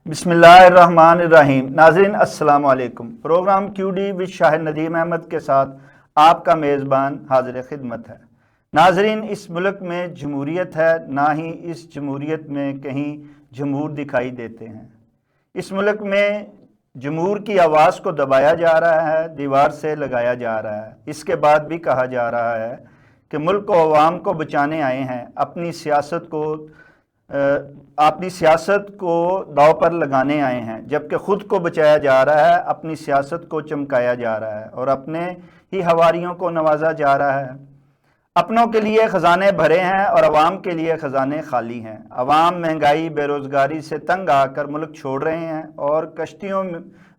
بسم اللہ الرحمن الرحیم۔ ناظرین السلام علیکم۔ پروگرام کیو ڈی وچ شاہ ندیم احمد کے ساتھ آپ کا میزبان حاضر خدمت ہے۔ ناظرین، اس ملک میں جمہوریت ہے، نہ ہی اس جمہوریت میں کہیں جمہور دکھائی دیتے ہیں۔ اس ملک میں جمہور کی آواز کو دبایا جا رہا ہے، دیوار سے لگایا جا رہا ہے۔ اس کے بعد بھی کہا جا رہا ہے کہ ملک و عوام کو بچانے آئے ہیں، اپنی سیاست کو داؤ پر لگانے آئے ہیں، جبکہ خود کو بچایا جا رہا ہے، اپنی سیاست کو چمکایا جا رہا ہے اور اپنے ہی حواریوں کو نوازا جا رہا ہے۔ اپنوں کے لیے خزانے بھرے ہیں اور عوام کے لیے خزانے خالی ہیں۔ عوام مہنگائی، بے روزگاری سے تنگ آ کر ملک چھوڑ رہے ہیں اور کشتیوں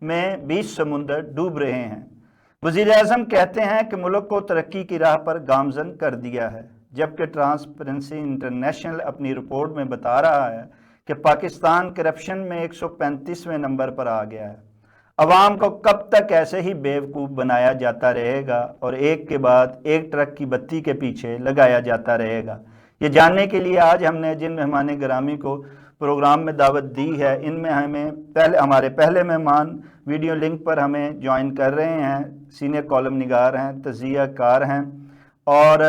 میں بیچ سمندر ڈوب رہے ہیں۔ وزیر اعظم کہتے ہیں کہ ملک کو ترقی کی راہ پر گامزن کر دیا ہے، جبکہ ٹرانسپیرنسی انٹرنیشنل اپنی رپورٹ میں بتا رہا ہے کہ پاکستان کرپشن میں 135ویں نمبر پر آ گیا ہے۔ عوام کو کب تک ایسے ہی بیوقوف بنایا جاتا رہے گا اور ایک کے بعد ایک ٹرک کی بتی کے پیچھے لگایا جاتا رہے گا؟ یہ جاننے کے لیے آج ہم نے جن مہمان گرامی کو پروگرام میں دعوت دی ہے، ان میں ہمارے پہلے مہمان ویڈیو لنک پر ہمیں جوائن کر رہے ہیں، سینئر کالم نگار ہیں، تجزیہ کار ہیں اور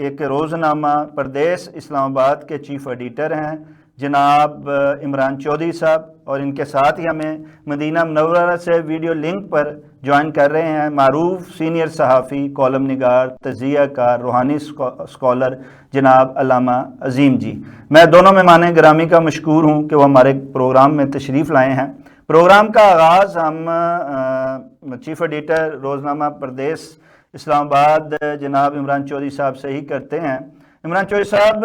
ایک روزنامہ پردیس اسلام آباد کے چیف ایڈیٹر ہیں جناب عمران چودھری صاحب، اور ان کے ساتھ ہی ہمیں مدینہ منورہ سے ویڈیو لنک پر جوائن کر رہے ہیں معروف سینئر صحافی، کالم نگار، تجزیہ کار، روحانی اسکالر جناب علامہ عظیم جی۔ میں دونوں مہمان گرامی کا مشکور ہوں کہ وہ ہمارے پروگرام میں تشریف لائے ہیں۔ پروگرام کا آغاز ہم چیف ایڈیٹر روزنامہ پردیس اسلام آباد جناب عمران چودھری صاحب سے ہی کرتے ہیں۔ عمران چودھری صاحب،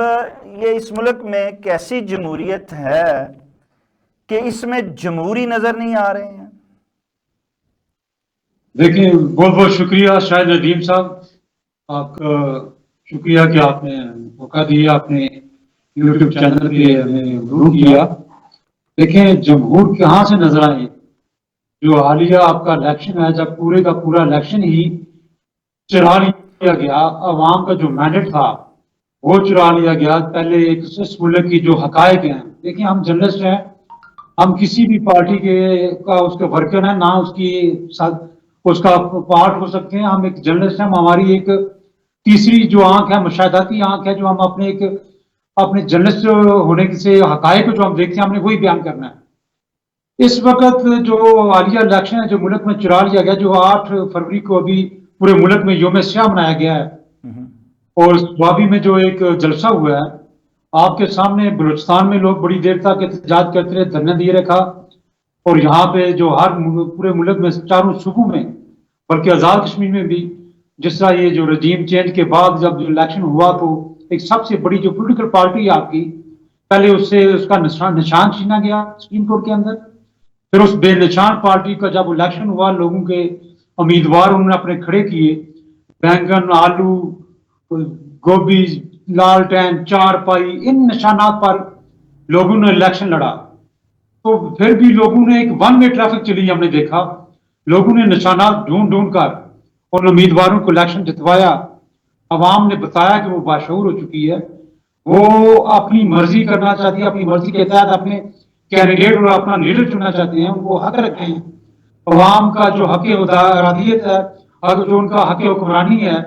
یہ اس ملک میں کیسی جمہوریت ہے کہ اس میں جمہوری نظر نہیں آ رہے ہیں؟ دیکھیں، بہت بہت شکریہ شاہ ندیم صاحب، آپ کا شکریہ کہ آپ نے موقع دیا، آپ نے یوٹیوب چینل پہ ہمیں روح کیا۔ دیکھیں، جمہور کہاں سے نظر آئے؟ جو حالیہ آپ کا الیکشن ہے، جب پورے کا پورا الیکشن ہی چرا لیا گیا، عوام کا جو مینڈیٹ تھا وہ چرا لیا گیا۔ پہلے اس ملک کی جو حقائق ہیں، دیکھیں ہم جرنلسٹ ہیں، ہم کسی بھی پارٹی کا اس کے ورکر ہیں، نہ اس کا پارٹ ہو سکتے ہیں۔ ہم ایک جرنلسٹ ہیں، ہماری ایک تیسری جو آنکھ ہے، مشاہداتی آنکھ ہے، جو ہم اپنے جرنلسٹ ہونے سے حقائق جو ہم دیکھتے ہیں، ہم نے وہی بیان کرنا ہے۔ اس وقت جو حالیہ الیکشن ہے جو ملک میں چرا لیا گیا، جو 8 فروری کو ابھی پورے ملک میں یوم سیاہ منایا گیا ہے، اور وابی میں جو ایک جلسہ ہوا ہے، آپ کے سامنے بلوچستان میں لوگ بڑی دیر تک احتجاج کرتے رہے، دھرنے دیے رکھا، اور یہاں پہ جو پورے ملک میں چاروں صوبوں میں، بلکہ آزاد کشمیر میں بھی، جس طرح یہ جو رجیم چینج کے بعد جب الیکشن ہوا تو ایک سب سے بڑی جو پولیٹیکل پارٹی ہے آپ کی، پہلے اس کا نشان چھینا گیا سپریم کورٹ کے اندر، پھر اس بے نشان پارٹی کا جب الیکشن ہوا، لوگوں کے امیدوار انہوں نے اپنے کھڑے کیے، بینگن، آلو، گوبھی، لالٹین، چار پائی، ان نشانات پر لوگوں نے الیکشن لڑا۔ تو پھر بھی لوگوں نے ایک ون وے ٹریفک چلی، ہم نے دیکھا لوگوں نے نشانات ڈھونڈ کر ان امیدواروں کو الیکشن جتوایا۔ عوام نے بتایا کہ وہ باشعور ہو چکی ہے، وہ اپنی مرضی کرنا چاہتی ہے، اپنی مرضی کے تحت اپنے کینڈیڈیٹ اور اپنا لیڈر چننا چاہتے ہیں، وہ حق رکھتے ہیں۔ عوام کا جو حق ارادیت ہے، جو ان کا حق حکمرانی ہے،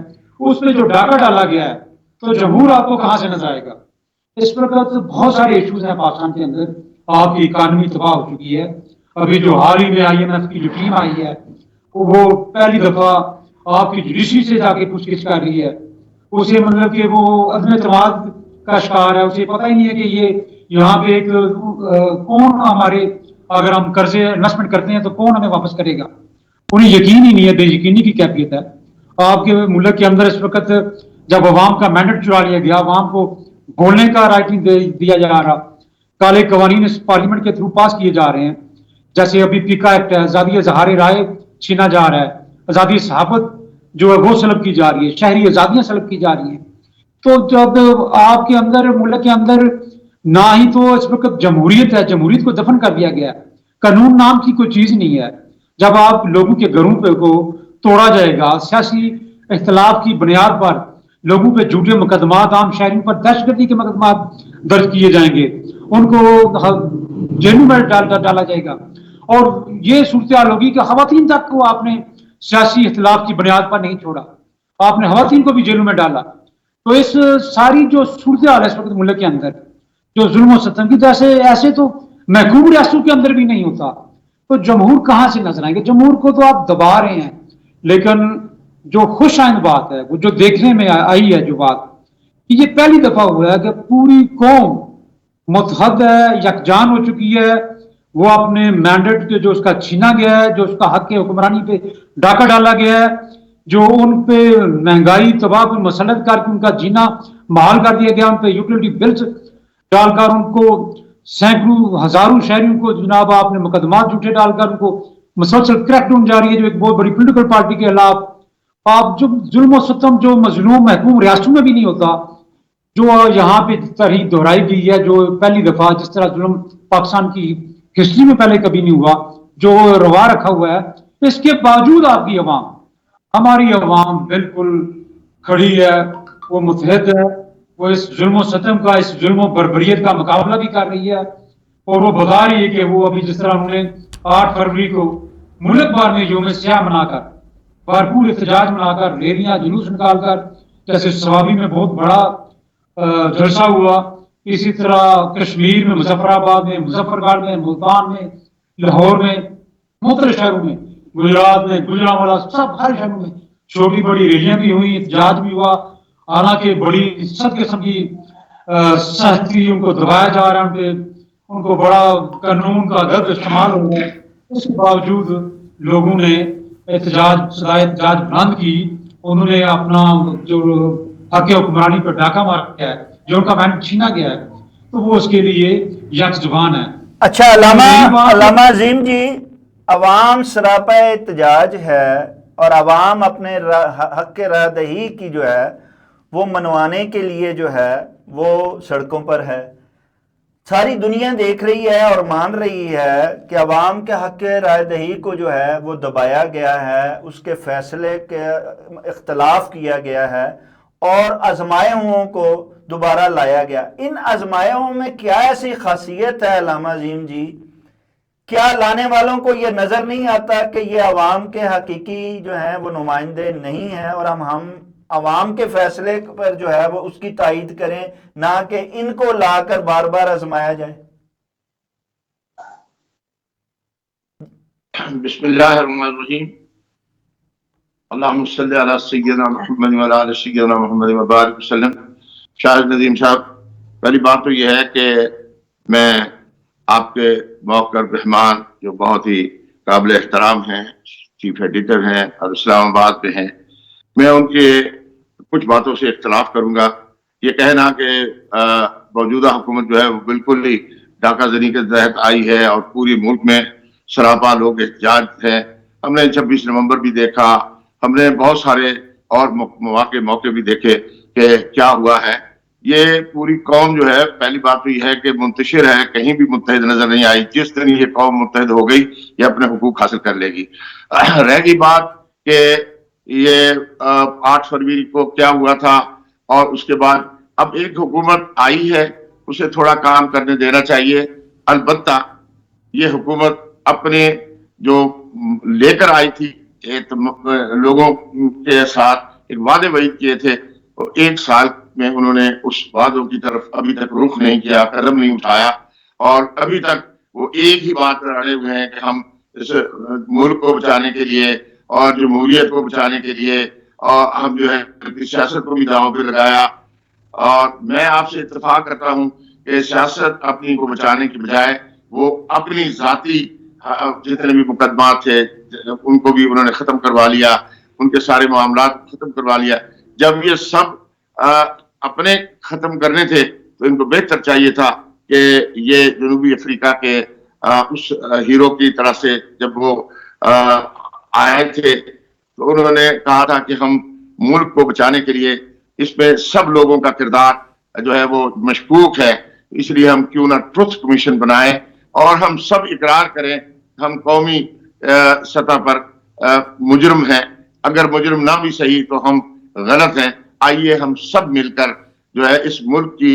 اس پہ جو ڈاکہ ڈالا گیا ہے، تو جمہور آپ کو کہاں سے نظر آئے گا؟ اس وقت بہت سارے ایشوز ہیں پاکستان کے اندر، آپ کی اکانومی تباہ ہو چکی ہے۔ ابھی جو حال ہی میں IMF کی جو ٹیم آئی ہے، وہ پہلی دفعہ آپ کی جوڈیشری سے جا کے پوچھ گچھ کر رہی ہے، اسے مطلب کہ وہ عدم اعتماد کا شکار ہے، اسے پتہ ہی نہیں ہے کہ یہ یہاں پہ ایک کون ہمارے، اگر ہم قرضے انویسٹمنٹ کرتے ہیں تو کون ہمیں واپس کرے گا؟ انہیں یقین ہی نہیں ہے، بے یقینی کی کیفیت ہے۔ آپ کے ملک کے اندر اس وقت جب عوام کا مینڈیٹ چرا لیا گیا، عوام کو بولنے کا رائٹ نہیں دیا جا رہا، کالے قوانین اس پارلیمنٹ کے تھرو پاس کیے جا رہے ہیں، جیسے ابھی پیکا ایکٹ ہے، آزادی اظہار رائے چھینا جا رہا ہے، آزادی صحافت جو ہے وہ سلب کی جا رہی ہے، شہری آزادیاں سلب کی جا رہی ہیں۔ تو جب آپ کے اندر ملک کے اندر نہ ہی تو اس وقت جمہوریت ہے، جمہوریت کو دفن کر دیا گیا ہے، قانون نام کی کوئی چیز نہیں ہے۔ جب آپ لوگوں کے گھروں پہ کو توڑا جائے گا، سیاسی اختلاف کی بنیاد پر لوگوں پہ جھوٹے مقدمات، عام شہریوں پر دہشت گردی کے مقدمات درج کیے جائیں گے، ان کو جیلوں میں ڈالا جائے گا، اور یہ صورتحال ہوگی کہ خواتین تک کو آپ نے سیاسی اختلاف کی بنیاد پر نہیں چھوڑا، آپ نے خواتین کو بھی جیلوں میں ڈالا۔ تو اس ساری جو صورتحال ہے اس وقت ملک کے اندر جو ظلم و ستم کی، تو ایسے تو محکوم ریاستوں کے اندر بھی نہیں ہوتا، تو جمہور کہاں سے نظر آئیں گے؟ جمہور کو تو آپ دبا رہے ہیں، لیکن جو خوش آئند بات ہے، وہ جو دیکھنے میں آئی ہے جو بات، کہ یہ پہلی دفعہ ہوا ہے کہ پوری قوم متحد ہے، یکجان ہو چکی ہے، وہ اپنے مینڈیٹ کے جو اس کا چھینا گیا ہے، جو اس کا حق حکمرانی پہ ڈاکہ ڈالا گیا ہے، جو ان پہ مہنگائی تباہ کو مسلط کر کے ان کا جینا محال کر دیا گیا، ان پہ یوٹیلٹی بلز ڈال کر ان کو سینکڑوں ہزاروں شہریوں کو جناب آپ نے مقدمات جھوٹے ڈال کر ان کو مسلسل کریک ڈاؤن جاری ہے، جو ایک بہت بڑی پولیٹیکل پارٹی کے خلاف۔ آپ جو ظلم و ستم جو مظلوم محکوم ریاستوں میں بھی نہیں ہوتا، جو یہاں پہ تحریک دہرائی گئی ہے، جو پہلی دفعہ جس طرح ظلم پاکستان کی ہسٹری میں پہلے کبھی نہیں ہوا، جو روا رکھا ہوا ہے، اس کے باوجود آپ کی عوام، ہماری عوام بالکل کھڑی ہے، وہ متحد ہے، وہ اس ظلم و ستم کا، اس ظلم و بربریت کا مقابلہ بھی کر رہی ہے، اور وہ بتا رہی ہے کہ وہ ابھی جس طرح انہوں نے 8 فروری کو ملک بھر میں یوم سیاہ منا کر، بھرپور احتجاج منا کر، ریلیاں جلوس نکال کر، جیسے سوابی میں بہت بڑا جلسہ ہوا، اسی طرح کشمیر میں مظفر آباد میں، مظفر گڑھ میں، ملتان میں، لاہور میں، مختلف شہروں میں، گجرات میں، گجرانوالا، سب ہر شہروں میں چھوٹی بڑی ریلیاں بھی ہوئی، احتجاج بھی ہوا، حالانکہ بڑی سخت قسم کی سختی ان کو دبایا جا رہا ہے، ان پہ ان کو بڑا قانون کا غلط استعمال ہو رہا ہے، اس کے باوجود لوگوں نے احتجاج بلند کی، انہوں نے اپنا جو حق حکمرانی پر ڈاکہ مارا گیا ہے، جو ان کا مینڈیٹ چھینا گیا ہے، تو وہ اس کے لیے یک زبان ہے۔ اچھا علامہ عظیم جی، عوام سراپا احتجاج ہے، اور عوام اپنے حق رائے دہی کی جو ہے وہ منوانے کے لیے جو ہے وہ سڑکوں پر ہے، ساری دنیا دیکھ رہی ہے اور مان رہی ہے کہ عوام کے حق رائے دہی کو جو ہے وہ دبایا گیا ہے، اس کے فیصلے کے اختلاف کیا گیا ہے، اور آزمائے ہوں کو دوبارہ لایا گیا۔ ان آزمائے ہوں میں کیا ایسی خاصیت ہے علامہ عظیم جی؟ کیا لانے والوں کو یہ نظر نہیں آتا کہ یہ عوام کے حقیقی جو ہیں وہ نمائندے نہیں ہیں، اور ہم عوام کے فیصلے پر جو ہے وہ اس کی تائید کریں، نہ کہ ان کو لا کر بار بار آزمایا جائے؟ بسم اللہ الرحمن الرحیم، اللہم صلی علی سیدنا محمد وعلی آل سیدنا محمد وبارک وسلم۔ شاہد ندیم صاحب، پہلی بات تو یہ ہے کہ میں آپ کے موقر رحمان جو بہت ہی قابل احترام ہیں، چیف ایڈیٹر ہیں اور اسلام آباد پہ ہیں، میں ان کے کچھ باتوں سے اختلاف کروں گا۔ یہ کہنا کہ موجودہ حکومت جو ہے وہ بالکل ہی ڈاکہ زنی کے تحت آئی ہے اور پوری ملک میں سراپا لوگ احتجاج ہے، ہم نے 26 نومبر بھی دیکھا، ہم نے بہت سارے اور موقع بھی دیکھے کہ کیا ہوا ہے۔ یہ پوری قوم جو ہے، پہلی بات تو یہ ہے کہ منتشر ہے، کہیں بھی متحد نظر نہیں آئی۔ جس دن یہ قوم متحد ہو گئی یہ اپنے حقوق حاصل کر لے گی۔ رہ گئی بات کہ یہ 8 فروری کو کیا ہوا تھا، اور اس کے بعد اب ایک حکومت آئی ہے، اسے تھوڑا کام کرنے دینا چاہیے۔ البتہ یہ حکومت اپنے جو لے کر آئی تھی لوگوں کے ساتھ ایک وعدے وعید کیے تھے، 1 سال میں انہوں نے اس وعدوں کی طرف ابھی تک رخ نہیں کیا، قدم نہیں اٹھایا، اور ابھی تک وہ ایک ہی بات پر اڑے ہوئے ہیں کہ ہم اس ملک کو بچانے کے لیے اور جمہوریت کو بچانے کے لیے، اور ہم جو ہے سیاست کو بھی داؤں پہ لگایا۔ اور میں آپ سے اتفاق کرتا ہوں کہ سیاست اپنی کو بچانے کی بجائے وہ اپنی ذاتی جتنے بھی مقدمات تھے ان کو بھی انہوں نے ختم کروا لیا، ان کے سارے معاملات ختم کروا لیا۔ جب یہ سب اپنے ختم کرنے تھے تو ان کو بہتر چاہیے تھا کہ یہ جنوبی افریقہ کے اس ہیرو کی طرح سے جب وہ آئے تھے تو انہوں نے کہا تھا کہ ہم ملک کو بچانے کے لیے، اس میں سب لوگوں کا کردار جو ہے وہ مشکوک ہے، اس لیے ہم کیوں نہ ٹروتھ کمیشن بنائیں اور ہم سب اقرار کریں ہم قومی سطح پر مجرم ہیں، اگر مجرم نہ بھی صحیح تو ہم غلط ہیں۔ آئیے ہم سب مل کر جو ہے اس ملک کی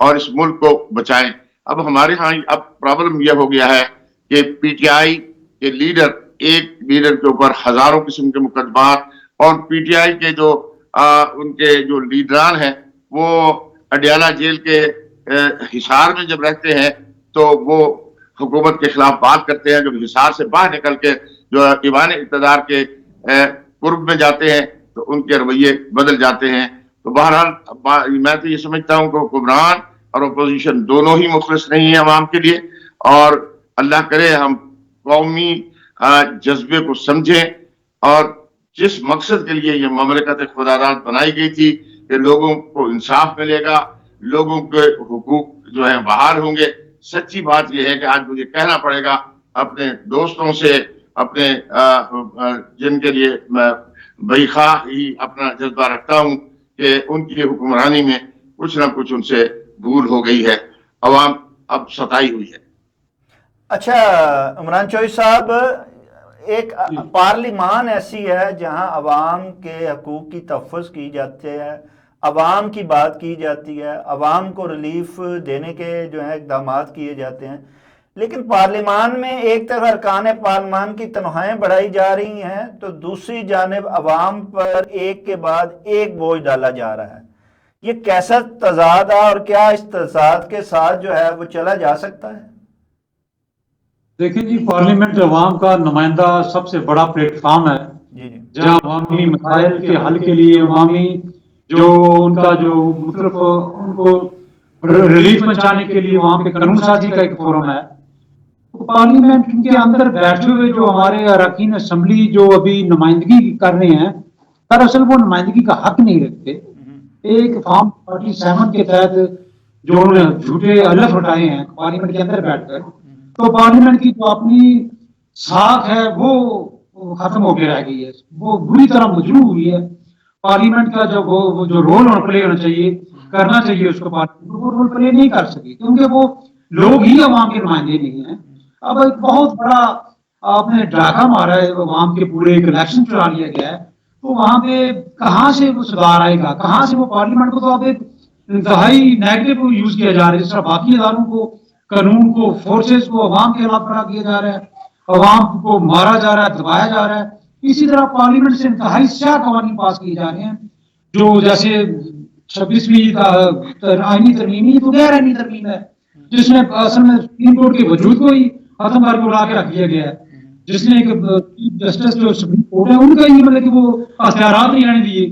اور اس ملک کو بچائیں. اب ہمارے ہاں اب پرابلم یہ ہو گیا ہے کہ پی ٹی آئی کے لیڈر، ایک لیڈر کے اوپر ہزاروں قسم کے مقدمات، اور پی ٹی آئی کے جو ان کے جو لیڈران ہیں وہ اڈیالہ جیل کے حصار میں جب رہتے ہیں تو وہ حکومت کے خلاف بات کرتے ہیں. جب حصار سے باہر نکل کے جو ایوان اقتدار کے قرب میں جاتے ہیں تو ان کے رویے بدل جاتے ہیں. تو بہرحال میں تو یہ سمجھتا ہوں کہ حکمران اور اپوزیشن دونوں ہی مخلص نہیں ہیں عوام کے لیے، اور اللہ کرے ہم قومی جذبے کو سمجھیں، اور جس مقصد کے لیے یہ مملکت خداداد بنائی گئی تھی کہ لوگوں کو انصاف ملے گا، لوگوں کے حقوق جو ہیں بحال ہوں گے. سچی بات یہ ہے کہ آج مجھے کہنا پڑے گا اپنے دوستوں سے، اپنے جن کے لیے میں بخواہ ہی اپنا جذبہ رکھتا ہوں کہ ان کی حکمرانی میں کچھ نہ کچھ ان سے بھول ہو گئی ہے، عوام اب ستائی ہوئی ہے. اچھا عمران چوہی صاحب، ایک پارلیمان ایسی ہے جہاں عوام کے حقوق کی تحفظ کی جاتی ہے، عوام کی بات کی جاتی ہے، عوام کو ریلیف دینے کے جو ہیں اقدامات کیے جاتے ہیں، لیکن پارلیمان میں ایک طرف ارکان پارلیمان کی تنخواہیں بڑھائی جا رہی ہیں تو دوسری جانب عوام پر ایک کے بعد ایک بوجھ ڈالا جا رہا ہے. یہ کیسا تضاد ہے اور کیا اس تضاد کے ساتھ جو ہے وہ چلا جا سکتا ہے؟ دیکھیں جی، پارلیمنٹ عوام کا نمائندہ سب سے بڑا پلیٹ فارم ہے جہاں عوامی مسائل کے حل کے لیے عوامی جو ان کا جو مطلب ان کو ریلیف پہنچانے کے لیے وہاں پہ قانون سازی کا ایک فورم ہے. پارلیمنٹ کے اندر بیٹھے ہوئے جو ہمارے اراکین اسمبلی جو ابھی نمائندگی کر رہے ہیں، دراصل وہ نمائندگی کا حق نہیں رکھتے. ایک فارم 47 کے تحت جو انہوں نے جھوٹے الف اٹھائے ہیں پارلیمنٹ کے اندر بیٹھ کر، تو پارلیمنٹ کی جو اپنی ساکھ ہے وہ ختم ہو کے رہ گئی ہے، وہ بری طرح مجروح ہوئی ہے. پارلیمنٹ کا جو رول پلے ہونا چاہیے، کرنا چاہیے اس کو، پارلیمنٹ وہ رول پلے نہیں کر سکی کیونکہ وہ لوگ ہی عوام کے نمائندے نہیں ہیں. اب ایک بہت بڑا آپ نے ڈاکہ مارا ہے، عوام کے پورے ایک الیکشن چلا لیا گیا ہے، تو وہاں پہ کہاں سے وہ سدھار آئے گا، کہاں سے وہ پارلیمنٹ کو تو اب ایک انتہائی نیگیٹو یوز کیا جا رہا ہے، جس طرح باقی اداروں کو، قانون کو، فورسز کو عوام کے خلاف کھڑا کیا جا رہا ہے، عوام کو مارا جا رہا ہے، دبایا جا رہا ہے. اسی طرح پارلیمنٹ سے انتہائی سیاہ قوانین پاس کیے جا رہے ہیں جو جیسے 26ویں آئینی ترمیم، یہ تو غیر آئینی ترمیم ہے جس میں اصل میں سپریم کورٹ کے وجود کو ہی ختم کر کے اڑا کے رکھ دیا گیا ہے، جس نے ایک چیف جسٹس جو سپریم کورٹ ہے ان کا ہی مطلب کہ وہ اختیارات نہیں رہنے دیے.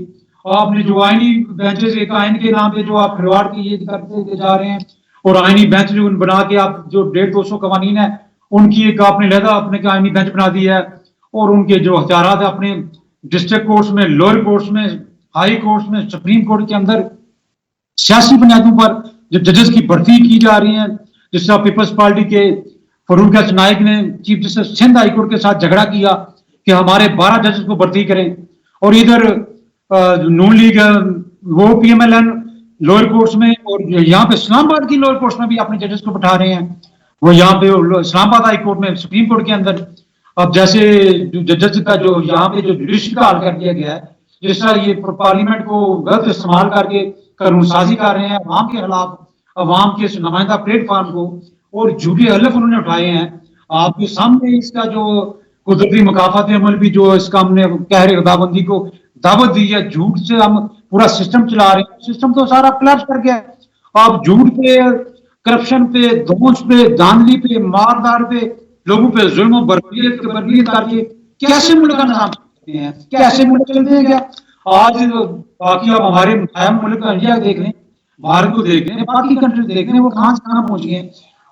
آپ نے جو آئینی بینچز ایک آئین کے نام پہ جو آپ کھلواڑ کی یہ کرتے جا رہے ہیں، اور آئینی بینچ جو بنا کے آپ جو 150-200 قوانین ہیں ان کی ایک آپ نے لہذا اپنے آئینی بینچ بنا دیا ہے، اور ان کے جو اختیارات اپنے ڈسٹرکٹ کورٹس میں، لوئر کورٹس میں، ہائی کورٹس میں، سپریم کورٹ کے اندر سیاسی بنیادوں پر جو ججز کی بھرتی کی جا رہی ہیں، جس طرح پیپلز پارٹی کے فاروق ایچ نائک نے chief justice Sindh high court کے ساتھ جھگڑا کیا کہ ہمارے 12 ججز کو بھرتی کریں، اور ادھر نون لیگ وہ P M L N lower courts میں، اور یہاں پہ اسلام آباد کی لوئر کورٹس میں بھی اپنے ججز کو بٹھا رہے ہیں. وہ یہاں پہ اسلام آباد ہائی کورٹ میں، سپریم کورٹ کے اندر اب جیسے ججز کا جو یہاں پہ جو جوڈیشری کا حل کر دیا گیا ہے، جس طرح یہ پارلیمنٹ کو غلط استعمال کر کے قانون سازی کر رہے ہیں عوام کے خلاف، عوام کے نمائندہ پلیٹ فارم کو، اور جھوٹے حلف انہوں نے اٹھائے ہیں. آپ کے سامنے اس کا جو قدرتی مکافات عمل بھی جو اس کا ہم نے قہر خداوندی کو دعوت دی ہے، جھوٹ سے ہم پورا سسٹم چلا رہے ہیں، سسٹم تو سارا کلیپس کر گیا ہے. آپ جھوٹ پہ، کرپشن پہ، دھونس پہ، دھاندلی پہ، ماردار پہ، لوگوں پہ ظلم و بربریت کر کے کیسے ملک کا نظام چلتے ہیں، کیسے ملک چلتے ہیں؟ کیا آج باقی آپ ہمارے ملک انڈیا دیکھ لیں، بھارت کو دیکھ لیں، باقی کنٹریز دیکھ لیں، وہ کہاں سے کہاں پہنچ گئے ہیں.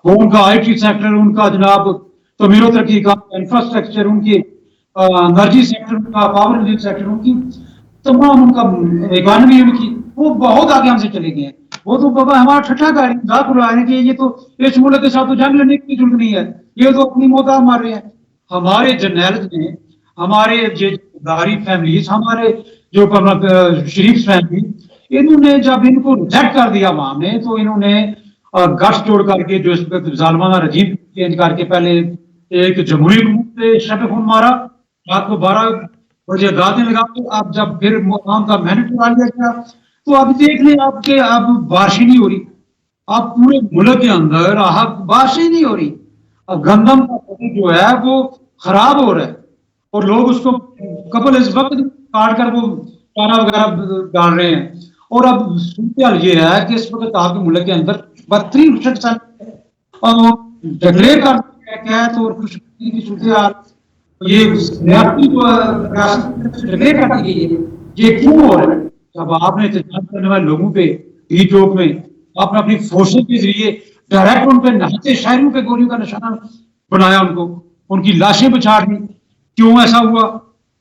وہ ان کا آئی ٹی سیکٹر، ان کا جناب تعمیر و ترقی کا انفراسٹرکچر، ان کی انرجی سیکٹر، ان کا پاور سیکٹر، ان کی تمام ان کا اکانومی، ان کی وہ بہت آگے ہم سے چلے گئے ہیں. وہ تو بابا ہمارا ٹھٹھا گاڑی مذاق اڑا رہے ہیں کہ یہ تو اس ملک کے ساتھ تو جنگ لڑنے کی ضرورت نہیں ہے، یہ تو اپنی موت مار رہے ہیں. ہمارے جرنیلز نے، ہمارے داری فیملیز، ہمارے جو شریف فیملی، انہوں نے جب ان کو ریجیکٹ کر دیا عوام نے، تو انہوں نے گٹس جوڑ کر کے جو اس وقت ظالمانہ رجیم چینج کر کے پہلے ایک جمہوری حکومت پہ شب خون مارا، رات کو 12 بجے دادیں لگا کے، اب جب پھر عوام کا محنت کرا لیا گیا تو اب دیکھ لیں آپ کہ اب بارش ہی نہیں ہو رہی، اب پورے ملک کے اندر بارش ہی نہیں ہو رہی، اب گندم کا فصل جو ہے وہ خراب ہو رہا ہے اور لوگ اس کو قبل اس وقت کاٹ کر وہ چارہ وغیرہ ڈال رہے ہیں. اور اب صورتحال یہ ہے کہ اس وقت آپ کے ملک کے اندر بدترین اور جھگڑے کا قحط اور خشکی کی صورتحال، یہ ریاستی جو ریاست جھگڑے کر دی گئی ہے، یہ کیوں ہو رہا ہے؟ جب آپ نے احتجاج کرنے والے لوگوں پہ ڈی چوک میں آپ نے اپنی فورسز کے ذریعے ڈائریکٹ ان پہ نہتے شہروں پہ گولیوں کا نشانہ بنایا، ان کی لاشیں بچھاڑ دی. کیوں ایسا ہوا؟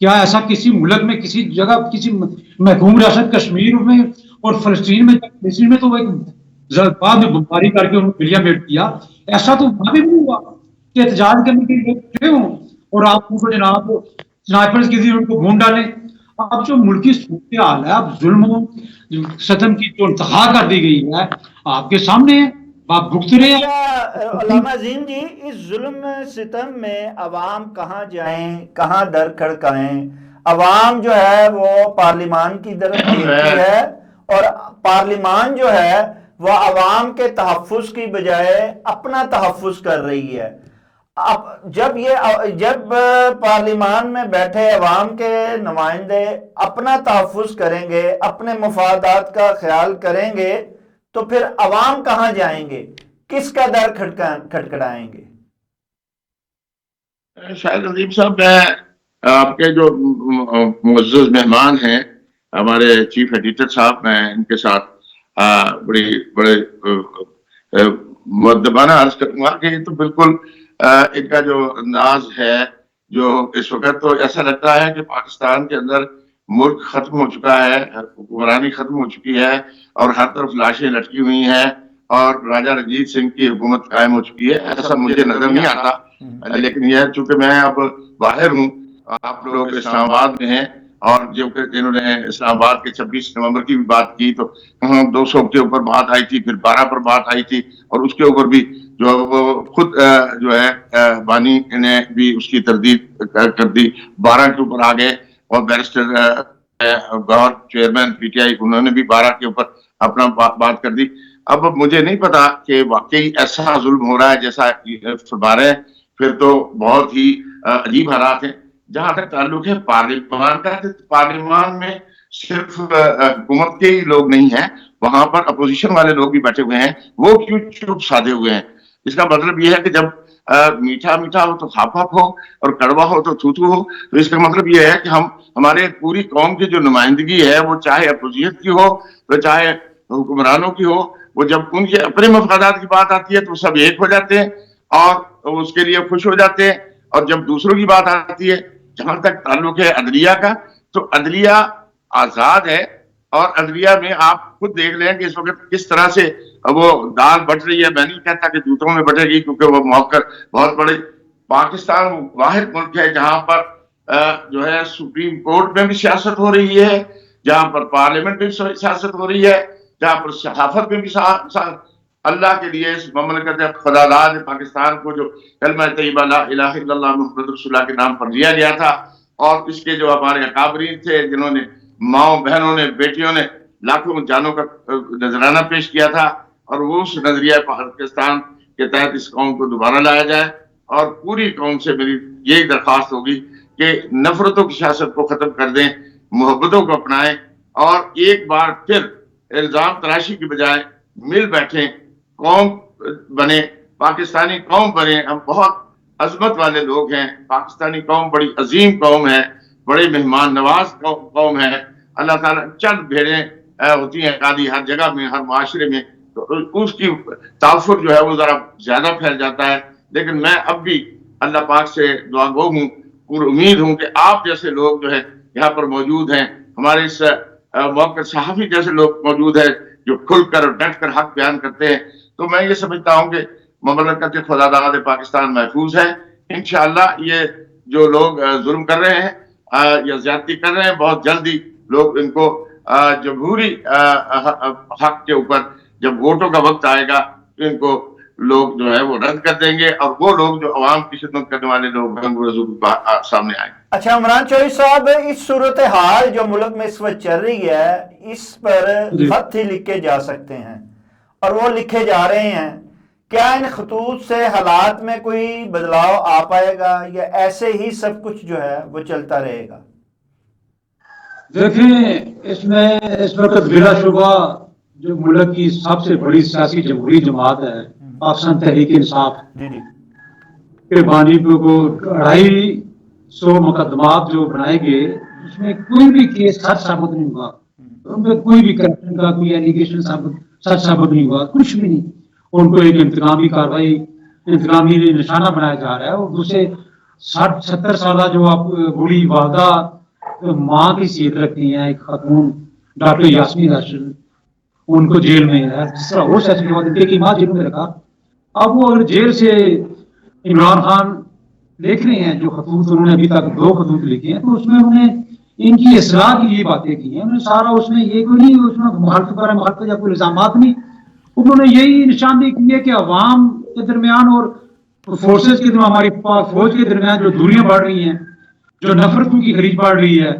کیا ایسا کسی ملک میں کسی جگہ کسی محکوم ریاست کشمیر میں اور فلسطین میں تو ایک بعد میں بمباری کر کے ان کو گلیاں بیٹ کیا، ایسا تو وہاں بھی نہیں ہوا کہ احتجاج کرنے کے لیے کھڑے ہوں اور آپ ان کو جناب سنائپرز کے ذریعے ان کو بھون ڈالیں. اب جو ملکی صورتحال ہے، اب ظلم و ستم کی جو انتہا کر دی گئی ہے آپ کے سامنے ہے، آپ بھگت رہے ہیں. اچھا علامہ عظیم جی، اس ظلم ستم میں عوام کہاں جائیں، کہاں در کھڑکائیں؟ عوام جو ہے وہ پارلیمان کی طرف دیکھتی ہے اور پارلیمان جو ہے وہ عوام کے تحفظ کی بجائے اپنا تحفظ کر رہی ہے. اب جب پارلیمان میں بیٹھے عوام کے نمائندے اپنا تحفظ کریں گے، اپنے مفادات کا خیال کریں گے، تو پھر عوام کہاں جائیں گے؟ کس کا در کھٹکھٹائیں گے؟ شاہد ندیم صاحب، میں آپ کے جو معزز مہمان ہیں ہمارے چیف ایڈیٹر صاحب، میں ان کے ساتھ بڑے مؤدبانہ عرض کروں گا کہ یہ تو بالکل ان کا جو انداز ہے، جو اس وقت تو ایسا لگتا ہے کہ پاکستان کے اندر ملک ختم ہو چکا ہے، حکمرانی ختم ہو چکی ہے اور ہر طرف لاشیں لٹکی ہوئی ہیں اور راجہ رنجیت سنگھ کی حکومت قائم ہو چکی ہے. ایسا مجھے نظر نہیں آتا، لیکن یہ چونکہ میں اب باہر ہوں، آپ لوگ اسلام آباد میں ہیں، اور جنہوں نے اسلام آباد کے 26 نومبر کی بھی بات کی تو 200 کے اوپر بات آئی تھی، پھر 12 پر بات آئی تھی، اور اس کے اوپر بھی جو وہ خود جو ہے بانی نے بھی اس کی تردید کر دی، 12 کے اوپر آ گئے، اور بیرسٹر گور چیئرمین پی ٹی آئی انہوں نے بھی 12 کے اوپر اپنا بات کر دی. اب مجھے نہیں پتا کہ واقعی ایسا ظلم ہو رہا ہے جیسا فرما رہے ہیں، پھر تو بہت ہی عجیب حالات ہیں. جہاں تک تعلق ہے پارلیمان کا، پارلیمان میں صرف حکومت کے ہی لوگ نہیں ہیں، وہاں پر اپوزیشن والے لوگ بھی بیٹھے ہوئے ہیں. وہ کیوں چپ سادھے ہوئے ہیں؟ اس کا مطلب یہ ہے کہ جب میٹھا میٹھا ہو تو ہاپ ہاپ ہو اور کڑوا ہو تو تھو تھو ہو. تو اس کا مطلب یہ ہے کہ ہمارے پوری قوم کی جو نمائندگی ہے، وہ چاہے اپوزیشن کی ہو تو چاہے حکمرانوں کی ہو، وہ جب ان کے اپنے مفادات کی بات آتی ہے تو سب ایک ہو جاتے ہیں اور اس کے لیے خوش ہو جاتے ہیں. اور جب دوسروں کی بات آتی ہے، جہاں تک تعلق ہے عدلیہ کا، تو عدلیہ آزاد ہے، اور عدلیہ میں آپ خود دیکھ لیں کہ اس وقت کس طرح سے وہ دال بٹ رہی ہے. میں نہیں کہتا کہ جوتوں میں بٹے گی، کیونکہ وہ موقع بہت بڑے. پاکستان واحد ملک ہے جہاں پر جو ہے سپریم کورٹ میں بھی سیاست ہو رہی ہے، جہاں پر پارلیمنٹ میں بھی سیاست ہو رہی ہے، جہاں پر صحافت میں بھی اللہ کے لیے اس مملکت خدا داد پاکستان کو جو کلمہ طیبہ لا الہ الا اللہ محمد رسول اللہ کے نام پر دیا گیا تھا، اور اس کے جو ہمارے اکابرین تھے جنہوں نے ماؤں بہنوں نے بیٹیوں نے لاکھوں جانوں کا نذرانہ پیش کیا تھا، اور وہ اس نظریہ پاکستان کے تحت اس قوم کو دوبارہ لایا جائے. اور پوری قوم سے میری یہی درخواست ہوگی کہ نفرتوں کی سیاست کو ختم کر دیں، محبتوں کو اپنائیں، اور ایک بار پھر الزام تراشی کی بجائے مل بیٹھیں، قوم بنے، پاکستانی قوم بنے. ہم بہت عظمت والے لوگ ہیں، پاکستانی قوم بڑی عظیم قوم ہے، بڑے مہمان نواز قوم ہے. اللہ تعالیٰ چند بھیڑیں ہوتی ہیں قاضی ہر جگہ میں، ہر معاشرے میں، تو اس کی تاثر جو ہے وہ ذرا زیادہ پھیل جاتا ہے. لیکن میں اب بھی اللہ پاک سے دعا گو ہوں، پور امید ہوں کہ آپ جیسے لوگ جو ہے یہاں پر موجود ہیں، ہمارے اس موقع صحافی جیسے لوگ موجود ہیں جو کھل کر اور ڈٹ کر حق بیان کرتے ہیں. تو میں یہ سمجھتا ہوں کہ مملکت خدا داد پاکستان محفوظ ہے. انشاءاللہ یہ جو لوگ ظلم کر رہے ہیں یا زیادتی کر رہے ہیں، بہت جلدی لوگ ان کو جمہوری حق کے اوپر جب ووٹوں کا وقت آئے گا تو ان کو لوگ جو ہے وہ رد کر دیں گے، اور وہ لوگ جو عوام کی خدمت کرنے والے لوگ ہیں وہ ضرور سامنے آئیں گے۔ اچھا عمران چوہدری صاحب، اس صورتحال جو ملک میں اس وقت چل رہی ہے اس پر خط ہی لکھے جا سکتے ہیں اور وہ لکھے جا رہے ہیں، کیا ان خطوط سے حالات میں کوئی بدلاؤ آ پائے گا یا ایسے ہی سب کچھ جو ہے وہ چلتا رہے گا؟ دیکھیں، اس میں اس وقت بلا شبہ جو ملک کی سب سے بڑی سیاسی جمہوری جماعت ہے پاکستان تحریک انصاف جی جی کے بانی کو 250 مقدمات جو بنائے گئے، اس میں کوئی بھی کیس سچ ثابت نہیں ہوا، ان پہ کوئی بھی کرپشن کا کوئی ایلیگیشن سچ ثابت نہیں ہوا، کچھ بھی نہیں۔ ان کو ایک انتقامی کاروائی، انتقامی نشانہ بنایا جا رہا ہے، اور دوسرے 60-70 سالہ جو آپ بوڑھی والدہ ماں کی حیثیت رکھتی ہیں، ایک خاتون ڈاکٹر یاسمین ارشد، ان کو جیل میں ہے، جس طرح وہ سیاسی جماعت کی ماں جیل میں رکھا۔ اب وہ جیل سے عمران خان دیکھ رہے ہیں جو خطوط انہوں نے ابھی تک 2 خطوط لکھے ہیں، تو اس میں انہوں نے ان کی اصلاح کی یہ باتیں کی ہیں، انہوں نے سارا اس میں یہ کوئی نہیں، اس میں مخالفت یا کوئی الزامات نہیں، انہوں نے یہی نشاندہی کی ہے کہ عوام کے درمیان اور فورسز کے درمیان، ہماری فوج کے درمیان جو دوریاں بڑھ رہی ہیں، جو نفرتوں کی خلیج بڑھ رہی ہے،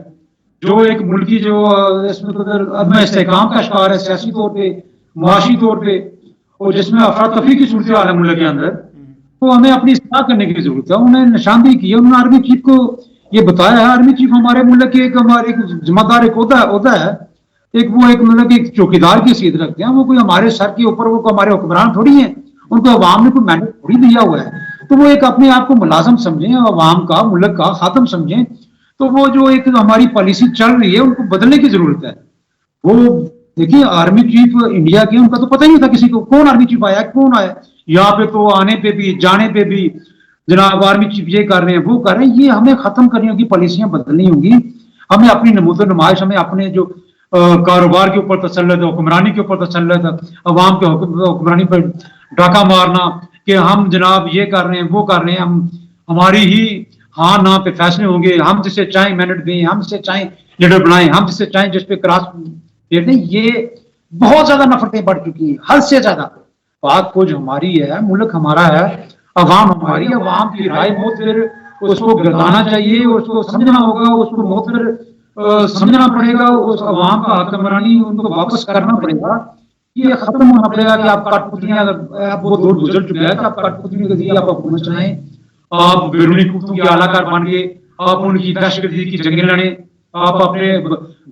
جو ایک ملکی جو اس میں عدم استحکام کا شکار ہے سیاسی طور پہ، معاشی طور پہ، اور جس میں افراتفری کی صورتحال ہے ملک کے اندر، تو ہمیں اپنی اصلاح کرنے کی ضرورت ہے۔ انہوں نے نشاندہی کی ہے، انہوں نے آرمی چیف کو یہ بتایا ہے، آرمی چیف ہمارے ملک کے ہمارے ذمہ دار ایک عہدہ ہے، وہ ایک ملک ایک چوکیدار کی حیثیت رکھتے ہیں، وہ کوئی ہمارے سر کے اوپر وہ ہمارے حکمران تھوڑی ہیں، ان کو عوام نے کوئی مینڈیٹ تھوڑی دیا ہوا ہے، تو وہ ایک اپنے آپ کو ملازم سمجھیں، عوام کا، ملک کا خاتم سمجھیں، تو وہ جو ایک ہماری پالیسی چل رہی ہے ان کو بدلنے کی ضرورت ہے۔ وہ دیکھیے آرمی چیف انڈیا کے، ان کا تو پتہ ہی نہیں تھا کسی کو کون آرمی چیف آیا کون آیا، یہاں پہ تو آنے پہ بھی جانے پہ بھی جناب آرمی چیف یہ کر رہے ہیں وہ کر رہے ہیں۔ یہ ہمیں ختم کرنی ہوگی، پالیسیاں بدلنی ہوں گی، ہمیں اپنی نمود و نمائش، ہمیں اپنے جو کاروبار کے اوپر تسلط ہے، حکمرانی کے اوپر تسلط ہے، عوام کے حکمرانی پر ڈاکہ مارنا کہ ہم جناب یہ کر رہے ہیں وہ کر رہے ہیں، ہماری ہی ہاں نہ پہ فیصلے ہوں گے، ہم جسے چاہیں مینڈیٹ دیں، ہم جسے چاہیں لیڈر بنائیں، ہم جسے چاہیں جس پہ کراس پھیر دیں۔ یہ بہت زیادہ نفرتیں بڑھ چکی ہیں، حد سے زیادہ۔ پاک فوج ہماری ہے، ملک ہمارا ہے، عوام ہماری ہے، عوام کی رائے معتبر اس کو گردانا چاہیے، اس کو سمجھنا ہوگا، اس کو معتبر سمجھنا پڑے گا، اس عوام کا حکمرانی ان کو واپس کرنا پڑے گا۔ یہ ختم ہونا پڑے گا کہ آپ کٹ پتلیاں، آپ وہ دور گزر چکا ہے کہ آپ کٹ پتلیوں کے ذریعے آپ حکومت چلائیں، آپ بیرونی قوتوں کے اعلیٰ کار بن گئے، آپ ان کی دہشت گردی کی جنگیں لڑیں، آپ اپنے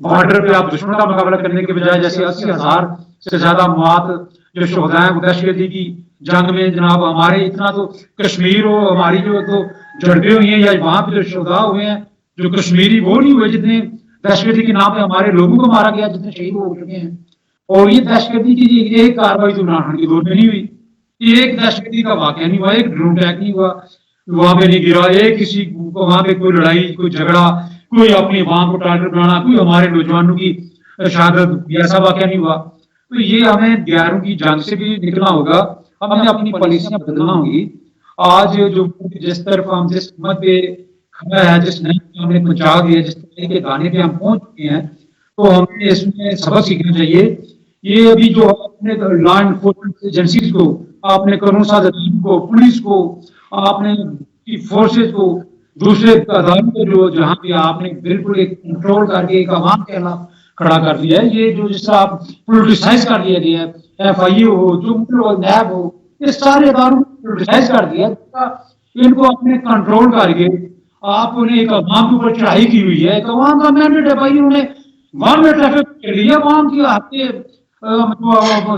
بارڈر پہ آپ دشمن کا مقابلہ کرنے کے بجائے جیسے 80,000 سے زیادہ موات جو شہداء ہیں وہ دہشت گردی کی جنگ میں، جناب ہمارے اتنا تو کشمیر اور ہماری جو تو جھڑپیں ہوئی ہیں یا وہاں پہ جو شہداء ہوئے ہیں جو کشمیری وہ نہیں ہوئے جتنے دہشت گردی کے نام پہ ہمارے لوگوں کو مارا گیا، جتنے شہید ہو چکے ہیں۔ اور یہ دہشت گردی کی ایک کاروائی تو عمران خان کے دور میں نہیں ہوئی، ایک دہشت گردی کا واقعہ نہیں ہوا، ایک ڈرون اٹیک نہیں ہوا، وہاں پہ نہیں گرا، ایک کسی کو وہاں پہ کوئی لڑائی کوئی جھگڑا، کوئی اپنی عوام کو ٹارگٹ بنانا، کوئی ہمارے نوجوانوں کی شہادت، ایسا واقعہ نہیں ہوا۔ تو یہ ہمیں گیروں کی جنگ سے بھی نکلنا ہوگا، ہمیں اپنی پالیسیاں بدلنا ہوں گی۔ آج جو جس طرف ہم جس حکومت پہ کھڑا ہے، جس نئی ہم نے پہنچا دیا، جس طرح کے گانے پہ ہم پہنچ چکے ہیں، تو ہمیں اس میں سبق سیکھنا چاہیے۔ یہ ابھی جو اپنے لا انفورسمنٹ ایجنسیز کو، آپ نے قانون ساز کو، پولیس کو، آپ نے فورسز کو، دوسرے اداروں کو جو جہاں پہ آپ نے بالکل ایک کنٹرول کر کے ایک عوام کے خلاف کھڑا کر دیا ہے، یہ جو جس طرح آپ پولیٹیسائز کر دیا گیا ہے، ایف آئی اے ہو، جو نیب ہو، یہ سارے اداروں کو پولیٹیسائز کر دیا، ان کو اپنے کنٹرول کر کے آپ نے ایک عوام کے اوپر چڑھائی کی ہوئی ہے۔ ایک عوام کا مینڈیٹ ہے بھائی، انہوں نے وہاں میں ٹریفک کے لیے عوام کی حق کے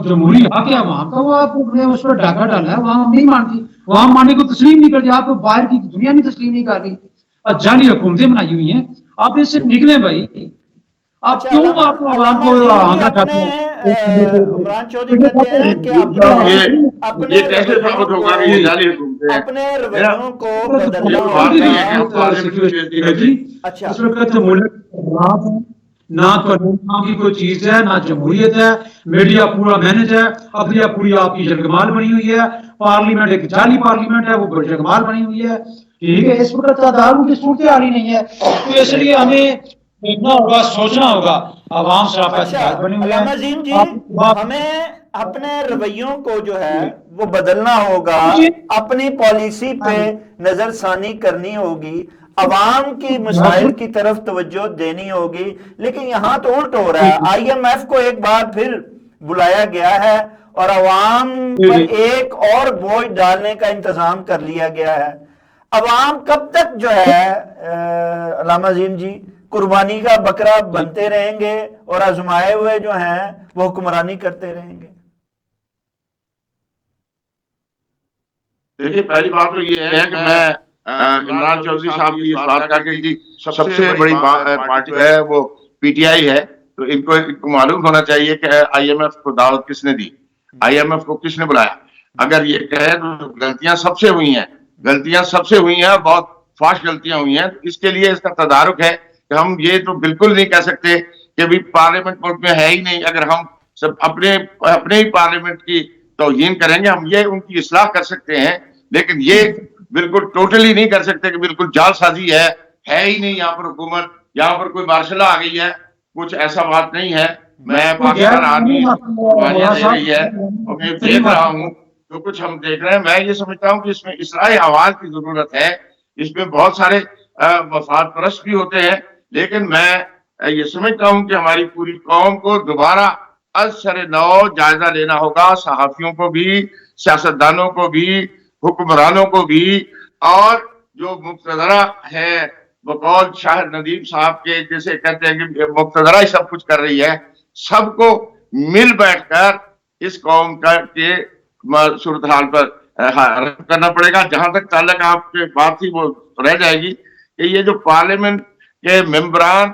جمہوری حق ہے عوام کا، وہ آپ نے اس پر ڈاکہ ڈالا ہے، وہاں نہیں مانتی، وہاں ماننے کو تسلیم نہیں کرتی، آپ کو باہر کی دنیا نہیں تسلیم نہیں کر رہی، جعلی حکومتیں بنائی ہوئی ہیں، آپ اس سے نکلیں بھائی۔ آپ کیوں آپ عوام کو آگاہ چاہتے ہیں؟ عمران چودھری کہتے ہیں کہ اپنے رویوں کو بدلنا ہوگا۔ اچھا، اس وقت ملک نہ قانون کی کوئی چیز ہے، نہ جمہوریت ہے، میڈیا پورا مینج ہے، عدلیہ پوری آپ کی جگمال بنی ہوئی ہے، پارلیمنٹ ایک جعلی پارلیمنٹ ہے، وہ جگمال بنی ہوئی ہے، ٹھیک ہے۔ اس وقت اداروں کی صورتحال ہی نہیں ہے، تو اس لیے ہمیں دیکھنا ہوگا، سوچنا ہوگا عوام شرافت اچھا بنے ہوئے علامہ ہیں. عظیم جی، آپ- ہمیں اپنے رویوں کو جو ہے وہ بدلنا ہوگا، اپنی پالیسی پہ نظر ثانی کرنی ہوگی، عوام کی مسائل کی طرف توجہ دینی ہوگی. لیکن یہاں تو الٹ ہو رہا ہے، آئی ایم ایف کو ایک بار پھر بلایا گیا ہے اور عوام پر ایک اور بوجھ ڈالنے کا انتظام کر لیا گیا ہے. عوام کب تک جو ہے علامہ عظیم جی قربانی کا بکرا بنتے رہیں گے اور آزمائے ہوئے جو ہیں وہ حکمرانی کرتے رہیں گے؟ دیکھیے پہلی بات تو یہ ہے کہ میں عمران چودھری صاحب کی اس بات کا کہ سب سے بڑی پارٹی جو ہے وہ پی ٹی آئی ہے، تو ان کو معلوم ہونا چاہیے کہ آئی ایم ایف کو دعوت کس نے دی، آئی ایم ایف کو کس نے بلایا. اگر یہ کہے تو غلطیاں سب سے ہوئی ہیں، غلطیاں سب سے ہوئی ہیں اور بہت فاش غلطیاں ہوئی ہیں. اس کے لیے اس کا تدارک ہے کہ ہم یہ تو بالکل نہیں کہہ سکتے کہ بھی پارلیمنٹ ملک میں ہے ہی نہیں. اگر ہم سب اپنے ہی پارلیمنٹ کی توہین کریں گے، ہم یہ ان کی اصلاح کر سکتے ہیں، لیکن یہ بالکل ٹوٹلی نہیں کر سکتے کہ بالکل جعل سازی ہے ہی نہیں یہاں پر حکومت، یہاں پر کوئی مارشل آ گئی ہے، کچھ ایسا بات نہیں ہے. میں پاکستان آرمی قربانیاں دے رہی ہے اور میں دیکھ رہا ہوں جو کچھ ہم دیکھ رہے ہیں. میں یہ سمجھتا ہوں کہ اس میں اصلاح آواز کی ضرورت ہے. اس میں بہت سارے مفاد پرست بھی ہوتے ہیں، لیکن میں یہ سمجھتا ہوں کہ ہماری پوری قوم کو دوبارہ از سر نو جائزہ لینا ہوگا، صحافیوں کو بھی، سیاستدانوں کو بھی، حکمرانوں کو بھی، اور جو مقتدرہ ہے بقول شاہد ندیم صاحب کے، جیسے کہتے ہیں کہ مقتدرہ ہی سب کچھ کر رہی ہے. سب کو مل بیٹھ کر اس قوم کے صورتحال پر کرنا پڑے گا. جہاں تک تعلق آپ کے بات تھی وہ رہ جائے گی کہ یہ جو پارلیمنٹ کے ممبران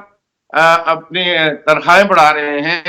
اپنی تنخواہیں بڑھا رہے ہیں،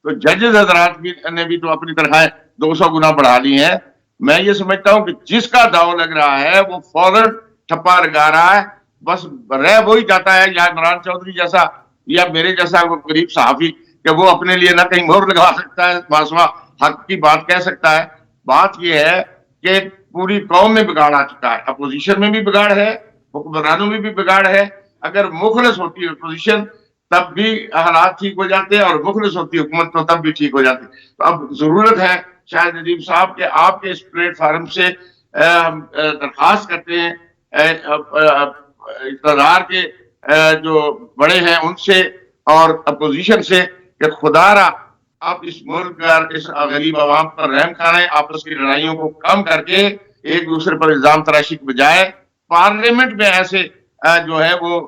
تو ججز حضرات نے بھی تو اپنی تنخواہیں 200 گنا بڑھا لی ہیں. میں یہ سمجھتا ہوں کہ جس کا داؤ لگ رہا ہے وہ فوراً ٹھپا لگا رہا ہے. بس رہ وہی جاتا ہے، یا عمران چودھری جیسا یا میرے جیسا وہ غریب صحافی، کہ وہ اپنے لیے نہ کہیں مہر لگا سکتا ہے، ماسوا حق کی بات کہہ سکتا ہے. بات یہ ہے کہ پوری قوم میں بگاڑ آ چکا ہے، اپوزیشن میں بھی بگاڑ ہے، حکمرانوں میں بھی بگاڑ ہے. اگر مخلص ہوتی ہے اپوزیشن تب بھی حالات ٹھیک ہو جاتے ہیں، اور مخلص ہوتی حکومت تو تب بھی ٹھیک ہو جاتی. تو اب ضرورت ہے شاہد ندیم صاحب کہ آپ کے اس پلیٹ فارم سے ہم درخواست کرتے ہیں اقتدار کے جو بڑے ہیں ان سے اور اپوزیشن سے کہ خدا را آپ اس ملک پر، اس غریب عوام پر رحم کریں. آپس کی لڑائیوں کو کم کر کے ایک دوسرے پر الزام تراشی کے بجائے پارلیمنٹ میں ایسے جو ہے وہ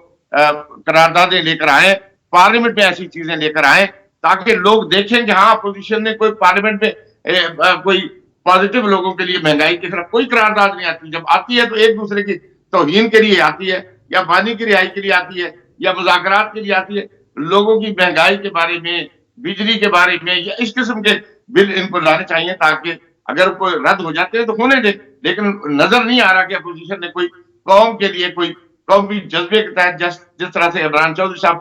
قراردادیں لے کر آئیں، پارلیمنٹ میں ایسی چیزیں لے کر آئیں تاکہ لوگ دیکھیں کہ ہاں اپوزیشن نے کوئی پارلیمنٹ میں کوئی پازیٹیو لوگوں کے لیے مہنگائی کی طرف کوئی قرارداد نہیں آتی. جب آتی ہے تو ایک دوسرے کی توہین کے لیے آتی ہے، یا پانی کی رہائی کے لیے آتی ہے، یا مذاکرات کے لیے آتی ہے. لوگوں کی مہنگائی کے بارے میں، بجلی کے بارے میں، یا اس قسم کے بل ان کو لانے چاہیے تاکہ اگر کوئی رد ہو جاتے ہیں تو ہونے دے. لیکن نظر نہیں آ رہا کہ اپوزیشن نے کوئی قوم کے لیے، کوئی قومی جذبے کے تحت جس طرح سے عمران چودھری صاحب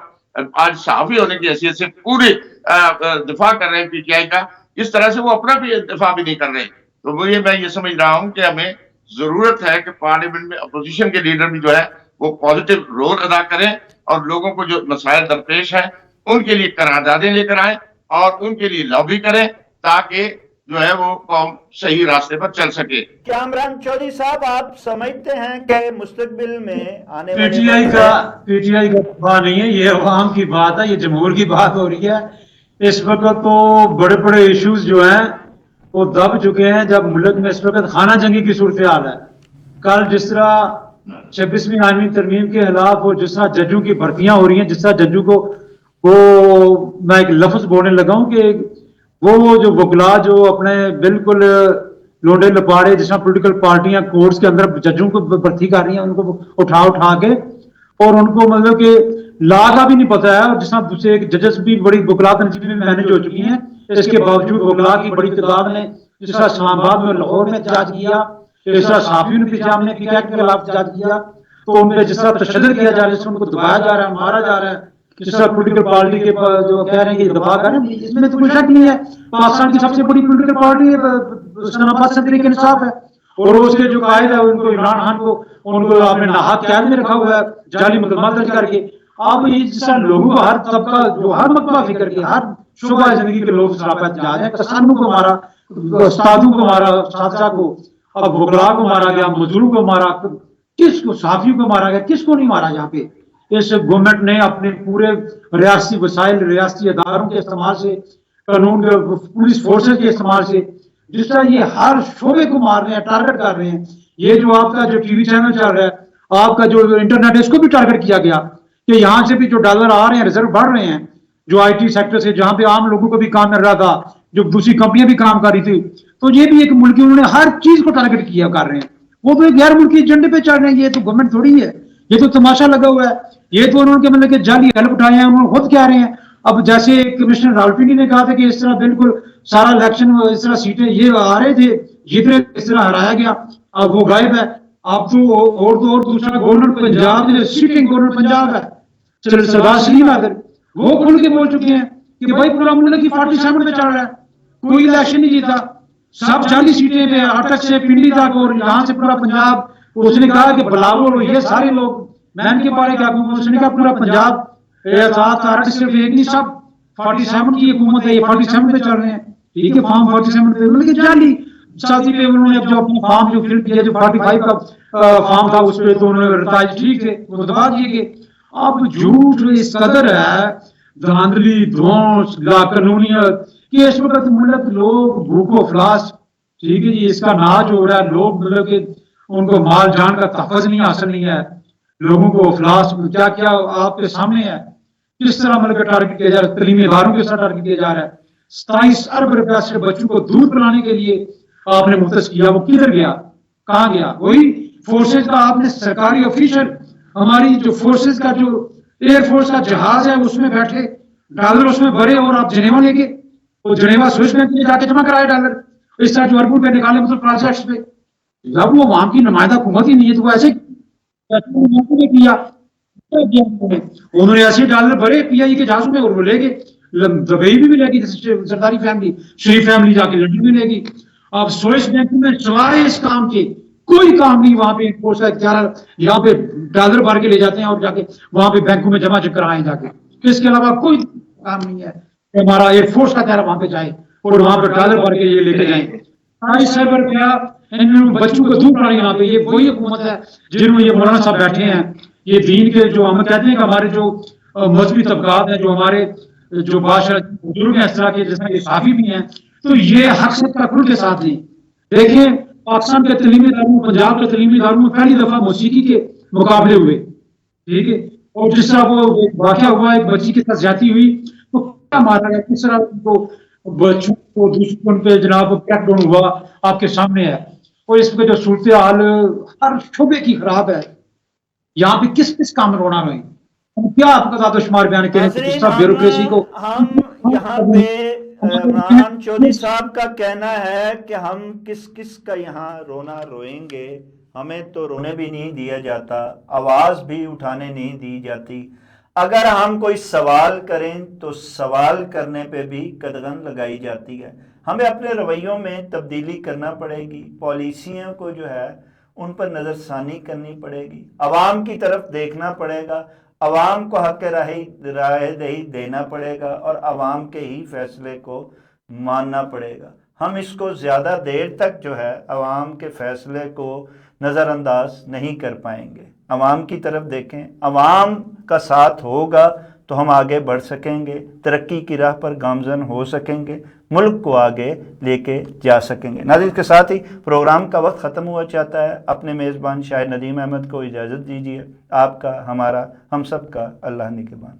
آج صحافی ہونے کی حیثیت سے پورے دفاع کر رہے ہیں پی ٹی آئی کا، اس طرح سے وہ اپنا بھی دفاع بھی نہیں کر رہے. تو میں یہ سمجھ رہا ہوں کہ ہمیں ضرورت ہے کہ پارلیمنٹ میں اپوزیشن کے لیڈر بھی جو ہے وہ پازیٹیو رول ادا کریں اور لوگوں کو جو مسائل درپیش ہیں ان کے لیے قراردادیں لے کر آئیں اور ان کے لیے لابی کریں تاکہ جو ہے وہ قوم صحیح راستے پر چل سکے. کیا عمران چودھری صاحب آپ سمجھتے ہیں کہ مستقبل میں آنے پی ٹی آئی کا دفاع نہیں ہے، یہ عوام کی بات ہے، یہ جمہور کی بات ہو رہی ہے. اس وقت تو بڑے بڑے ایشوز جو ہیں وہ دب چکے ہیں، جب ملک میں اس وقت خانہ جنگی کی صورتحال ہے. کل جس طرح 26ویں آئینی ترمیم کے خلاف وہ جس طرح ججوں کی بھرتیاں ہو رہی ہیں، جس طرح ججوں کو وہ میں ایک لفظ بولنے لگا ہوں کہ وہ جو وکلا جو اپنے بالکل لونڈے لپاڑے جس طرح پولیٹیکل پارٹیاں کورٹس کے اندر ججوں کو بھرتی کر رہی ہیں، ان کو اٹھا کے اور ان کو مطلب کہ لا کا بھی نہیں پتا ہے. جس طرح دوسرے ججز بھی بڑی وکلا تنظیمیں میں مینج ہو چکی ہیں، اس کے باوجود وکلا کی بڑی تعداد نے جس طرح اسلام آباد میں لاہور میں احتجاج کیا، اس طرح صحافیوں نے پنجاب نے PTI کے خلاف احتجاج کیا، تو ان پہ جس طرح تشدد کیا جا رہا ہے، جس طرح ان کو دبایا جا رہا ہے، مارا جا رہا ہے، جس طرح پولیٹیکل پارٹی کے جو کہہ رہے ہیں کہ دفاع کر رہے ہیں، اس میں تو کوئی شک نہیں ہے. پاکستان کی سب سے بڑی پولیٹیکل پارٹی ہے، اس کا نام پاکستان تحریک انصاف ہے، اور اس کے جو قائد ہے ان کو عمران خان کو ان کو آپ نے ناحق قید میں رکھا ہوا ہے، جعلی مقدمات درج کر کے. اب اس سے لوگوں کا ہر طبقہ جو ہر مکتبہ فکر کے ہر شعبہ زندگی کے لوگ سراپت جا رہے ہیں. کسانوں کو مارا, استادوں کو مارا, اساتذہ کو, اب وکلاء کو مارا گیا, مزدوروں کو مارا, کس کو, صحافیوں کو مارا گیا, کس کو نہیں مارا یہاں پہ. اس گورنمنٹ نے اپنے پورے ریاستی وسائل, ریاستی اداروں کے استعمال سے, قانون کے, پولیس فورسز کے استعمال سے, جس طرح یہ ہر شعبے کو مار رہے ہیں, ٹارگٹ کر رہے ہیں. یہ جو آپ کا جو ٹی وی چینل چل رہا ہے, آپ کا جو انٹرنیٹ ہے, اس کو بھی ٹارگٹ کیا گیا کہ یہاں سے بھی جو ڈالر آ رہے ہیں, ریزرو بڑھ رہے ہیں, جو آئی ٹی سیکٹر سے, جہاں پہ عام لوگوں کو بھی کام مل رہا تھا, جو دوسری کمپنیاں بھی کام کر رہی تھی, تو یہ بھی ایک ملکی, انہوں نے ہر چیز کو ٹارگٹ کیا کر رہے ہیں. وہ تو ایک غیر ملکی ایجنڈے پہ چل رہے ہیں. یہ تو گورنمنٹ تھوڑی ہے, یہ تو تماشا لگا ہوا ہے. یہ تو انہوں نے مطلب کہ جعلی ہیلپ اٹھائے ہیں, انہوں نے خود کہہ رہے ہیں. اب جیسے کمشنر راولپنڈی نے کہا تھا کہ اس طرح بالکل سارا الیکشن, اس طرح سیٹیں یہ آ رہے تھے, جتنے اس طرح ہرایا گیا, اب وہ غائب ہے. اب تو اور دوسرا governor Punjab, sitting governor Punjab ہے سردار سلیم حیدر, وہ کھل کے بول چکے ہیں کہ بھائی پورا ملک کی 47 پہ چل رہا ہے, کوئی الیکشن نہیں جیتا, سب 40 سیٹیں پہ, اٹک سے پنڈی تک, اور یہاں سے پورا پنجاب. اس نے کہا کہ بلاول اور یہ سارے لوگ, میں ان کے بارے کیا کہوں, اس نے کہا پورا پنجاب صرف ایک نہیں, سب 47 کی حکومت ہے, یہ 47 پہ چل رہے ہیں. ٹھیک ہے, فارم 47 پہ مطلب کہ جعلی ساتھی پہ انہوں نے اب جو اپنا فارم جو فل کیا, جو 45 کا فارم تھا, اس پہ تو انہوں نے رتائج ٹھیک تھے, وہ دبا دیے گئے. اب جھوٹ اس قدر ہے, دھاندلی, دھونس, لا قانونیت, کہ اس وقت ملک لوگ بھوک و افلاس, ٹھیک ہے جی, اس کا ناچ ہو رہا ہے. لوگ مطلب کہ ان کو مال جان کا تحفظ نہیں حاصل نہیں ہے, لوگوں کو افلاس کیا کیا آپ کے سامنے ہے. کس طرح مطلب کہ ٹارگٹ کیا جا رہا ہے, تعلیمی اداروں کے ساتھ ٹارگٹ کیا جا رہا ہے. 27 ارب روپیہ سے بچوں کو دودھ پلانے کے لیے آپ نے مختص کیا, وہ کدھر گیا, کہاں گیا؟ وہی فورسز کا آپ نے سرکاری آفیشل, ہماری جو فورسز کا جو ایئر فورس کا جہاز ہے اس میں بیٹھے, ڈالر اس میں بھرے, اور آپ جنیوا لے کے, وہ جنیوا سوئس بینک میں جا کے جمع کرائے ڈالر, اس طرح جو اربوں پہ نکالے مطلب پروجیکٹس پہ. جب وہ وہاں کی نمائندہ حکومت ہی نہیں ہے تو وہ ایسے کیا, انہوں نے ایسے ڈالر بھرے پی آئی کے جہازوں میں, اور وہ لے گئے. دبئی بھی لے گی سرداری فیملی, شریف فیملی جا کے لنڈن بھی لے گی. اب سوئس بینک میں سوائے اس کام کے کوئی کام نہیں. وہاں پہ فورس کا اختیار, یہاں پہ ڈالر بھر کے لے جاتے ہیں اور جا کے وہاں پہ بینکوں میں جمع کرائیں جا کے. اس کے علاوہ کوئی کام نہیں ہے کہ ہمارا ایئر فورس کا تیرا وہاں پہ جائے اور وہاں پہ ڈالر بھر کے یہ لے کے جائیں. 28 ارب روپیہ بچوں کو دودھ پلانے یہاں پہ. یہ وہی حکومت ہے جنہوں یہ مولانا صاحب بیٹھے ہیں, یہ دین کے جو ہم کہتے ہیں کہ ہمارے جو مذہبی طبقات ہیں, جو ہمارے جو بادشاہ بزرگ ہیں اس طرح کے, جس طرح کے صحافی بھی ہیں, تو یہ حقیقت کا کھل کے ساتھ نہیں. دیکھیں پاکستان کے تعلیمی اداروں, پنجاب کے تعلیمی اداروں میں پہلی دفعہ موسیقی کے مقابلے ہوئے, ٹھیک ہے, اور جس طرح وہ واقعہ ہوا, ایک بچی کے ساتھ زیادتی ہوئی تو کیا مارا گیا, کس طرح ان کو بچوں کو دوسروں پہ جناب کریک ڈاؤن ہوا, آپ کے سامنے ہے. اور اس پہ جو صورتحال ہر شعبے کی خراب ہے. یہاں پہ کس کس کام رونا رہے ہیں, ہم کیا آپ کا زیادہ شمار بیان کریں کہ جس طرح بیوروکریسی کو. ہم یہاں پہ عمران چودھری صاحب کا کہنا ہے کہ ہم کس کس کا یہاں رونا روئیں گے, ہمیں تو رونے بھی نہیں دیا جاتا, آواز بھی اٹھانے نہیں دی جاتی. اگر ہم کوئی سوال کریں تو سوال کرنے پہ بھی قدغن لگائی جاتی ہے. ہمیں اپنے رویوں میں تبدیلی کرنا پڑے گی, پالیسیوں کو جو ہے ان پر نظر ثانی کرنی پڑے گی, عوام کی طرف دیکھنا پڑے گا, عوام کو حق رائے دہی دینا پڑے گا, اور عوام کے ہی فیصلے کو ماننا پڑے گا. ہم اس کو زیادہ دیر تک جو ہے عوام کے فیصلے کو نظر انداز نہیں کر پائیں گے. عوام کی طرف دیکھیں, عوام کا ساتھ ہوگا تو ہم آگے بڑھ سکیں گے, ترقی کی راہ پر گامزن ہو سکیں گے, ملک کو آگے لے کے جا سکیں گے. ناظرین, کے ساتھ ہی پروگرام کا وقت ختم ہوا چاہتا ہے. اپنے میزبان شاہد ندیم احمد کو اجازت دیجیے. آپ کا, ہمارا, ہم سب کا اللہ نگہبان.